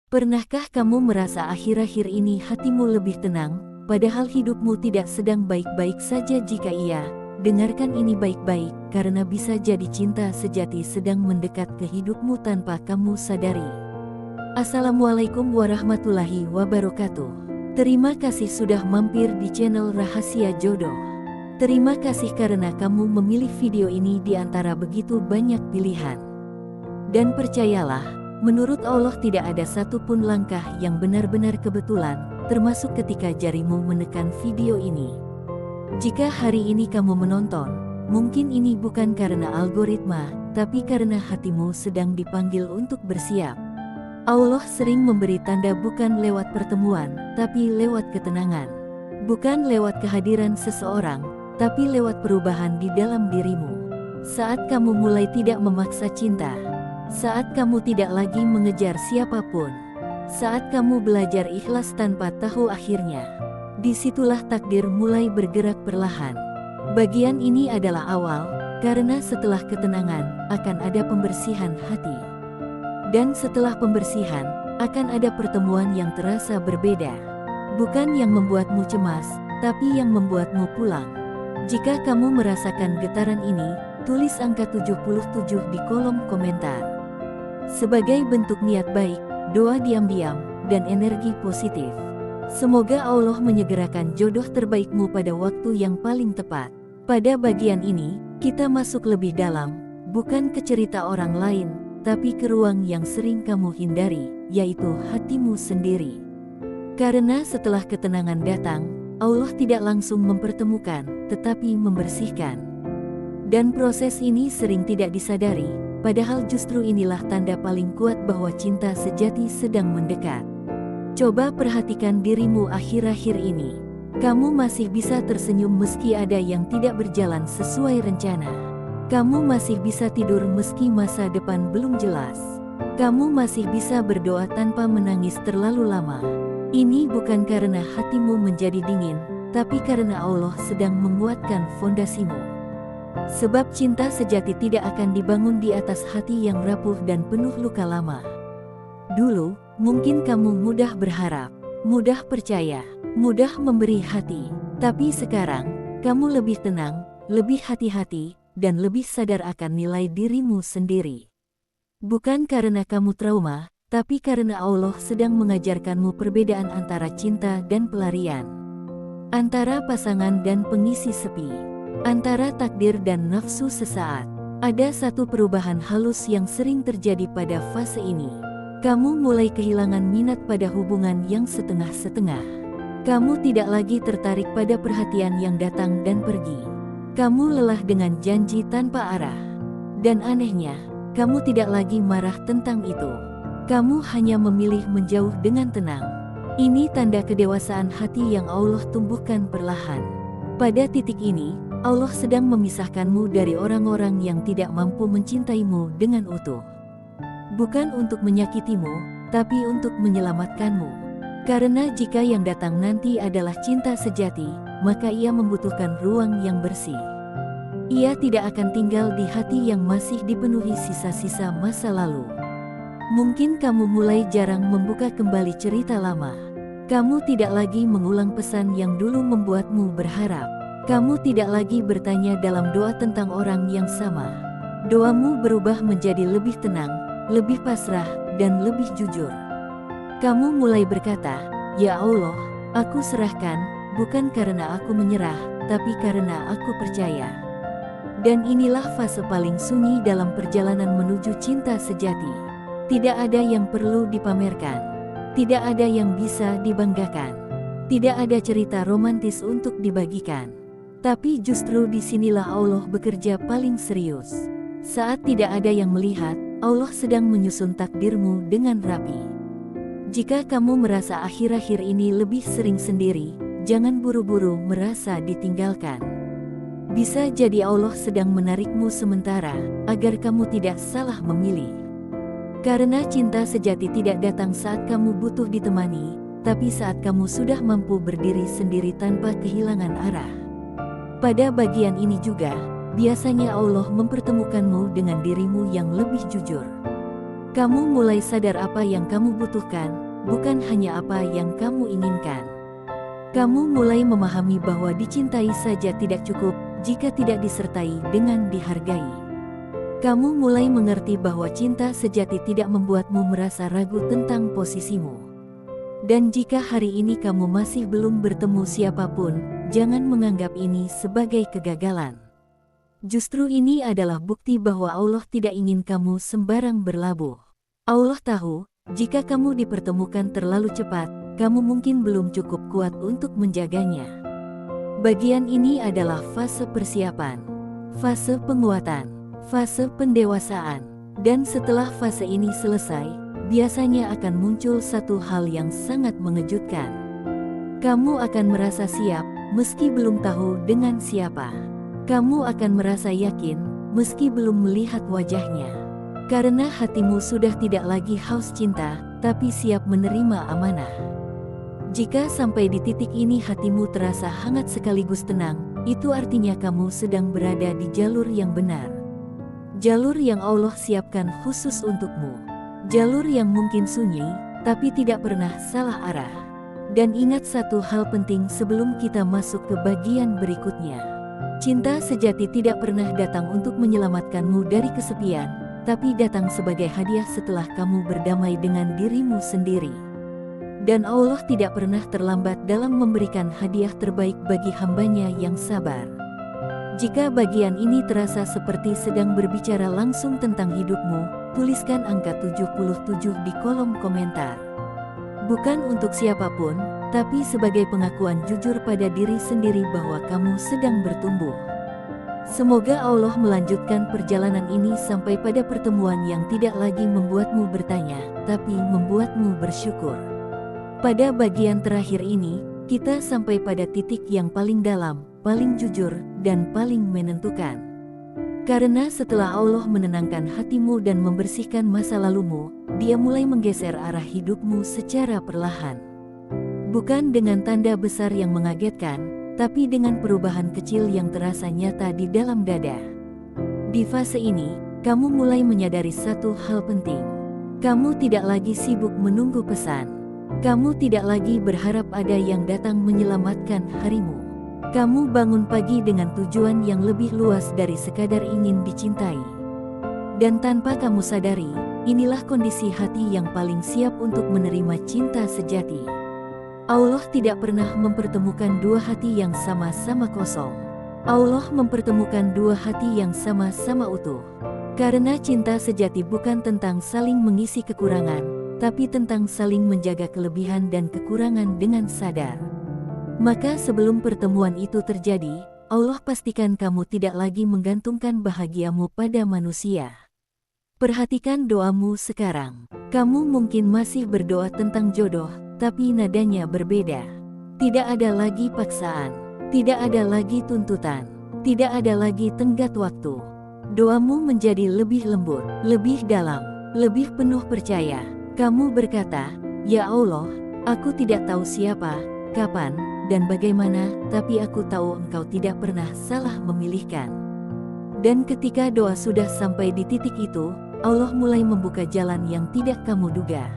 Pernahkah kamu merasa akhir-akhir ini hatimu lebih tenang, padahal hidupmu tidak sedang baik-baik saja? Jika iya, dengarkan ini baik-baik, karena bisa jadi cinta sejati sedang mendekat ke hidupmu tanpa kamu sadari. Assalamualaikum warahmatullahi wabarakatuh. Terima kasih sudah mampir di channel Rahasia Jodoh. Terima kasih karena kamu memilih video ini di antara begitu banyak pilihan. Dan percayalah, menurut Allah tidak ada satupun langkah yang benar-benar kebetulan, termasuk ketika jarimu menekan video ini. Jika hari ini kamu menonton, mungkin ini bukan karena algoritma, tapi karena hatimu sedang dipanggil untuk bersiap. Allah sering memberi tanda bukan lewat pertemuan, tapi lewat ketenangan. Bukan lewat kehadiran seseorang, tapi lewat perubahan di dalam dirimu. Saat kamu mulai tidak memaksa cinta, saat kamu tidak lagi mengejar siapapun, saat kamu belajar ikhlas tanpa tahu akhirnya, disitulah takdir mulai bergerak perlahan. Bagian ini adalah awal, karena setelah ketenangan, akan ada pembersihan hati. Dan setelah pembersihan, akan ada pertemuan yang terasa berbeda. Bukan yang membuatmu cemas, tapi yang membuatmu pulang. Jika kamu merasakan getaran ini, tulis angka 77 di kolom komentar. Sebagai bentuk niat baik, doa diam-diam, dan energi positif. Semoga Allah menyegerakan jodoh terbaikmu pada waktu yang paling tepat. Pada bagian ini, kita masuk lebih dalam, bukan ke cerita orang lain, tapi ke ruang yang sering kamu hindari, yaitu hatimu sendiri. Karena setelah ketenangan datang, Allah tidak langsung mempertemukan, tetapi membersihkan. Dan proses ini sering tidak disadari, padahal justru inilah tanda paling kuat bahwa cinta sejati sedang mendekat. Coba perhatikan dirimu akhir-akhir ini. Kamu masih bisa tersenyum meski ada yang tidak berjalan sesuai rencana. Kamu masih bisa tidur meski masa depan belum jelas. Kamu masih bisa berdoa tanpa menangis terlalu lama. Ini bukan karena hatimu menjadi dingin, tapi karena Allah sedang menguatkan fondasimu. Sebab cinta sejati tidak akan dibangun di atas hati yang rapuh dan penuh luka lama. Dulu, mungkin kamu mudah berharap, mudah percaya, mudah memberi hati. Tapi sekarang, kamu lebih tenang, lebih hati-hati, dan lebih sadar akan nilai dirimu sendiri. Bukan karena kamu trauma, tapi karena Allah sedang mengajarkanmu perbedaan antara cinta dan pelarian. Antara pasangan dan pengisi sepi. Antara takdir dan nafsu sesaat. Ada satu perubahan halus yang sering terjadi pada fase ini. Kamu mulai kehilangan minat pada hubungan yang setengah-setengah. Kamu tidak lagi tertarik pada perhatian yang datang dan pergi. Kamu lelah dengan janji tanpa arah. Dan anehnya, kamu tidak lagi marah tentang itu. Kamu hanya memilih menjauh dengan tenang. Ini tanda kedewasaan hati yang Allah tumbuhkan perlahan. Pada titik ini, Allah sedang memisahkanmu dari orang-orang yang tidak mampu mencintaimu dengan utuh. Bukan untuk menyakitimu, tapi untuk menyelamatkanmu. Karena jika yang datang nanti adalah cinta sejati, maka ia membutuhkan ruang yang bersih. Ia tidak akan tinggal di hati yang masih dipenuhi sisa-sisa masa lalu. Mungkin kamu mulai jarang membuka kembali cerita lama. Kamu tidak lagi mengulang pesan yang dulu membuatmu berharap. Kamu tidak lagi bertanya dalam doa tentang orang yang sama. Doamu berubah menjadi lebih tenang, lebih pasrah, dan lebih jujur. Kamu mulai berkata, "Ya Allah, aku serahkan, bukan karena aku menyerah, tapi karena aku percaya." Dan inilah fase paling sunyi dalam perjalanan menuju cinta sejati. Tidak ada yang perlu dipamerkan. Tidak ada yang bisa dibanggakan. Tidak ada cerita romantis untuk dibagikan. Tapi justru disinilah Allah bekerja paling serius. Saat tidak ada yang melihat, Allah sedang menyusun takdirmu dengan rapi. Jika kamu merasa akhir-akhir ini lebih sering sendiri, jangan buru-buru merasa ditinggalkan. Bisa jadi Allah sedang menarikmu sementara, agar kamu tidak salah memilih. Karena cinta sejati tidak datang saat kamu butuh ditemani, tapi saat kamu sudah mampu berdiri sendiri tanpa kehilangan arah. Pada bagian ini juga, biasanya Allah mempertemukanmu dengan dirimu yang lebih jujur. Kamu mulai sadar apa yang kamu butuhkan, bukan hanya apa yang kamu inginkan. Kamu mulai memahami bahwa dicintai saja tidak cukup jika tidak disertai dengan dihargai. Kamu mulai mengerti bahwa cinta sejati tidak membuatmu merasa ragu tentang posisimu. Dan jika hari ini kamu masih belum bertemu siapapun, jangan menganggap ini sebagai kegagalan. Justru ini adalah bukti bahwa Allah tidak ingin kamu sembarang berlabuh. Allah tahu, jika kamu dipertemukan terlalu cepat, kamu mungkin belum cukup kuat untuk menjaganya. Bagian ini adalah fase persiapan, fase penguatan, fase pendewasaan. Dan setelah fase ini selesai, biasanya akan muncul satu hal yang sangat mengejutkan. Kamu akan merasa siap, meski belum tahu dengan siapa. Kamu akan merasa yakin, meski belum melihat wajahnya. Karena hatimu sudah tidak lagi haus cinta, tapi siap menerima amanah. Jika sampai di titik ini hatimu terasa hangat sekaligus tenang, itu artinya kamu sedang berada di jalur yang benar. Jalur yang Allah siapkan khusus untukmu. Jalur yang mungkin sunyi, tapi tidak pernah salah arah. Dan ingat satu hal penting sebelum kita masuk ke bagian berikutnya. Cinta sejati tidak pernah datang untuk menyelamatkanmu dari kesepian, tapi datang sebagai hadiah setelah kamu berdamai dengan dirimu sendiri. Dan Allah tidak pernah terlambat dalam memberikan hadiah terbaik bagi hambanya yang sabar. Jika bagian ini terasa seperti sedang berbicara langsung tentang hidupmu, tuliskan angka 77 di kolom komentar. Bukan untuk siapapun, tapi sebagai pengakuan jujur pada diri sendiri bahwa kamu sedang bertumbuh. Semoga Allah melanjutkan perjalanan ini sampai pada pertemuan yang tidak lagi membuatmu bertanya, tapi membuatmu bersyukur. Pada bagian terakhir ini, kita sampai pada titik yang paling dalam, paling jujur, dan paling menentukan. Karena setelah Allah menenangkan hatimu dan membersihkan masa lalumu, Dia mulai menggeser arah hidupmu secara perlahan. Bukan dengan tanda besar yang mengagetkan, tapi dengan perubahan kecil yang terasa nyata di dalam dada. Di fase ini, kamu mulai menyadari satu hal penting. Kamu tidak lagi sibuk menunggu pesan. Kamu tidak lagi berharap ada yang datang menyelamatkan harimu. Kamu bangun pagi dengan tujuan yang lebih luas dari sekadar ingin dicintai. Dan tanpa kamu sadari, inilah kondisi hati yang paling siap untuk menerima cinta sejati. Allah tidak pernah mempertemukan dua hati yang sama-sama kosong. Allah mempertemukan dua hati yang sama-sama utuh. Karena cinta sejati bukan tentang saling mengisi kekurangan, tapi tentang saling menjaga kelebihan dan kekurangan dengan sadar. Maka sebelum pertemuan itu terjadi, Allah pastikan kamu tidak lagi menggantungkan bahagiamu pada manusia. Perhatikan doamu sekarang. Kamu mungkin masih berdoa tentang jodoh, tapi nadanya berbeda. Tidak ada lagi paksaan, tidak ada lagi tuntutan, tidak ada lagi tenggat waktu. Doamu menjadi lebih lembut, lebih dalam, lebih penuh percaya. Kamu berkata, "Ya Allah, aku tidak tahu siapa, kapan, dan bagaimana, tapi aku tahu Engkau tidak pernah salah memilihkan." Dan ketika doa sudah sampai di titik itu, Allah mulai membuka jalan yang tidak kamu duga.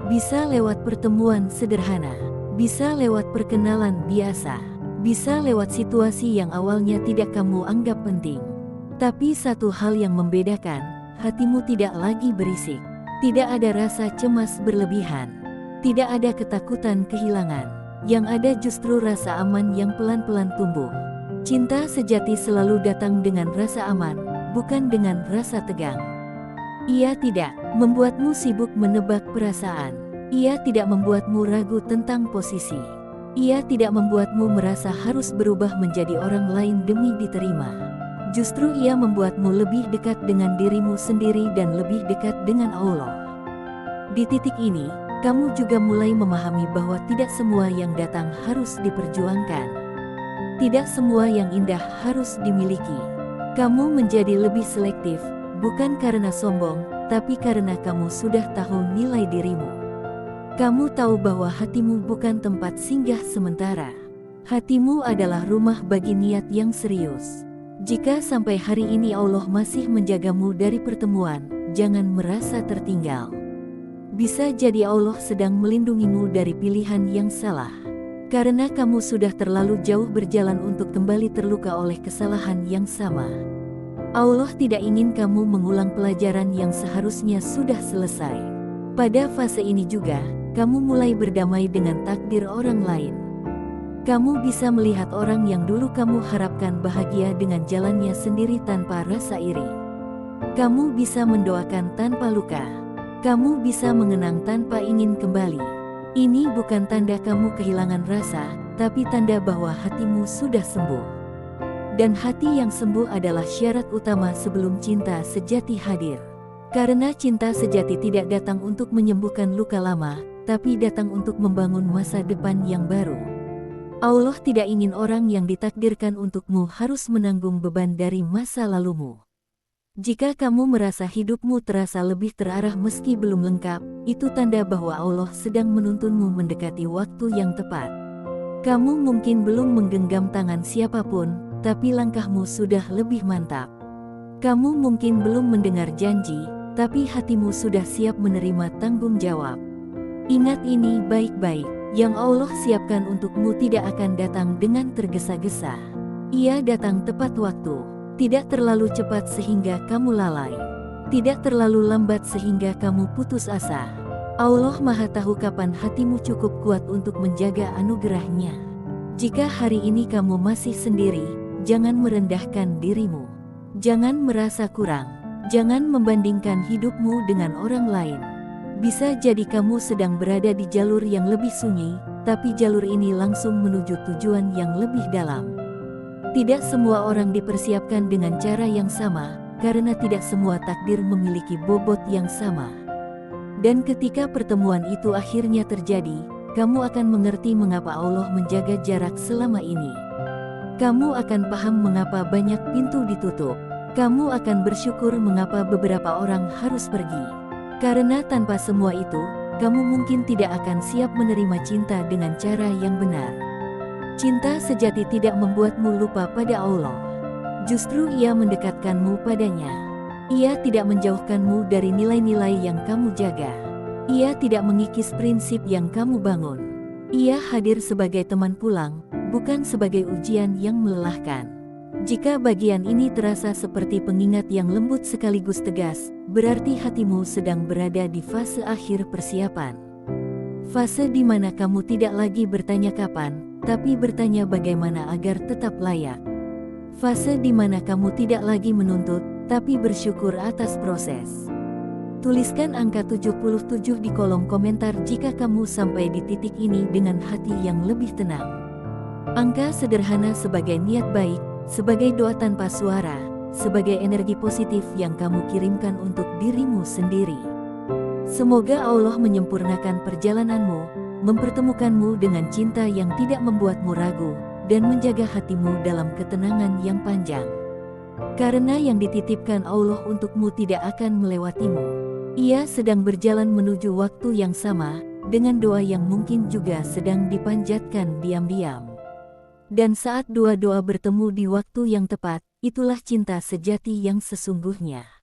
Bisa lewat pertemuan sederhana, bisa lewat perkenalan biasa, bisa lewat situasi yang awalnya tidak kamu anggap penting. Tapi satu hal yang membedakan, hatimu tidak lagi berisik. Tidak ada rasa cemas berlebihan. Tidak ada ketakutan kehilangan. Yang ada justru rasa aman yang pelan-pelan tumbuh. Cinta sejati selalu datang dengan rasa aman, bukan dengan rasa tegang. Ia tidak membuatmu sibuk menebak perasaan. Ia tidak membuatmu ragu tentang posisi. Ia tidak membuatmu merasa harus berubah menjadi orang lain demi diterima. Justru ia membuatmu lebih dekat dengan dirimu sendiri dan lebih dekat dengan Allah. Di titik ini, kamu juga mulai memahami bahwa tidak semua yang datang harus diperjuangkan. Tidak semua yang indah harus dimiliki. Kamu menjadi lebih selektif, bukan karena sombong, tapi karena kamu sudah tahu nilai dirimu. Kamu tahu bahwa hatimu bukan tempat singgah sementara. Hatimu adalah rumah bagi niat yang serius. Jika sampai hari ini Allah masih menjagamu dari pertemuan, jangan merasa tertinggal. Bisa jadi Allah sedang melindungimu dari pilihan yang salah. Karena kamu sudah terlalu jauh berjalan untuk kembali terluka oleh kesalahan yang sama. Allah tidak ingin kamu mengulang pelajaran yang seharusnya sudah selesai. Pada fase ini juga, kamu mulai berdamai dengan takdir orang lain. Kamu bisa melihat orang yang dulu kamu harapkan bahagia dengan jalannya sendiri tanpa rasa iri. Kamu bisa mendoakan tanpa luka. Kamu bisa mengenang tanpa ingin kembali. Ini bukan tanda kamu kehilangan rasa, tapi tanda bahwa hatimu sudah sembuh. Dan hati yang sembuh adalah syarat utama sebelum cinta sejati hadir. Karena cinta sejati tidak datang untuk menyembuhkan luka lama, tapi datang untuk membangun masa depan yang baru. Allah tidak ingin orang yang ditakdirkan untukmu harus menanggung beban dari masa lalumu. Jika kamu merasa hidupmu terasa lebih terarah meski belum lengkap, itu tanda bahwa Allah sedang menuntunmu mendekati waktu yang tepat. Kamu mungkin belum menggenggam tangan siapapun, tapi langkahmu sudah lebih mantap. Kamu mungkin belum mendengar janji, tapi hatimu sudah siap menerima tanggung jawab. Ingat ini baik-baik. Yang Allah siapkan untukmu tidak akan datang dengan tergesa-gesa. Ia datang tepat waktu, tidak terlalu cepat sehingga kamu lalai, tidak terlalu lambat sehingga kamu putus asa. Allah Maha Tahu kapan hatimu cukup kuat untuk menjaga anugerah-Nya. Jika hari ini kamu masih sendiri, jangan merendahkan dirimu. Jangan merasa kurang. Jangan membandingkan hidupmu dengan orang lain. Bisa jadi kamu sedang berada di jalur yang lebih sunyi, tapi jalur ini langsung menuju tujuan yang lebih dalam. Tidak semua orang dipersiapkan dengan cara yang sama, karena tidak semua takdir memiliki bobot yang sama. Dan ketika pertemuan itu akhirnya terjadi, kamu akan mengerti mengapa Allah menjaga jarak selama ini. Kamu akan paham mengapa banyak pintu ditutup. Kamu akan bersyukur mengapa beberapa orang harus pergi. Karena tanpa semua itu, kamu mungkin tidak akan siap menerima cinta dengan cara yang benar. Cinta sejati tidak membuatmu lupa pada Allah. Justru Ia mendekatkanmu padanya. Ia tidak menjauhkanmu dari nilai-nilai yang kamu jaga. Ia tidak mengikis prinsip yang kamu bangun. Ia hadir sebagai teman pulang, bukan sebagai ujian yang melelahkan. Jika bagian ini terasa seperti pengingat yang lembut sekaligus tegas, berarti hatimu sedang berada di fase akhir persiapan. Fase di mana kamu tidak lagi bertanya kapan, tapi bertanya bagaimana agar tetap layak. Fase di mana kamu tidak lagi menuntut, tapi bersyukur atas proses. Tuliskan angka 77 di kolom komentar jika kamu sampai di titik ini dengan hati yang lebih tenang. Angka sederhana sebagai niat baik, sebagai doa tanpa suara, sebagai energi positif yang kamu kirimkan untuk dirimu sendiri. Semoga Allah menyempurnakan perjalananmu, mempertemukanmu dengan cinta yang tidak membuatmu ragu, dan menjaga hatimu dalam ketenangan yang panjang. Karena yang dititipkan Allah untukmu tidak akan melewatimu. Ia sedang berjalan menuju waktu yang sama, dengan doa yang mungkin juga sedang dipanjatkan diam-diam. Dan saat dua doa bertemu di waktu yang tepat, itulah cinta sejati yang sesungguhnya.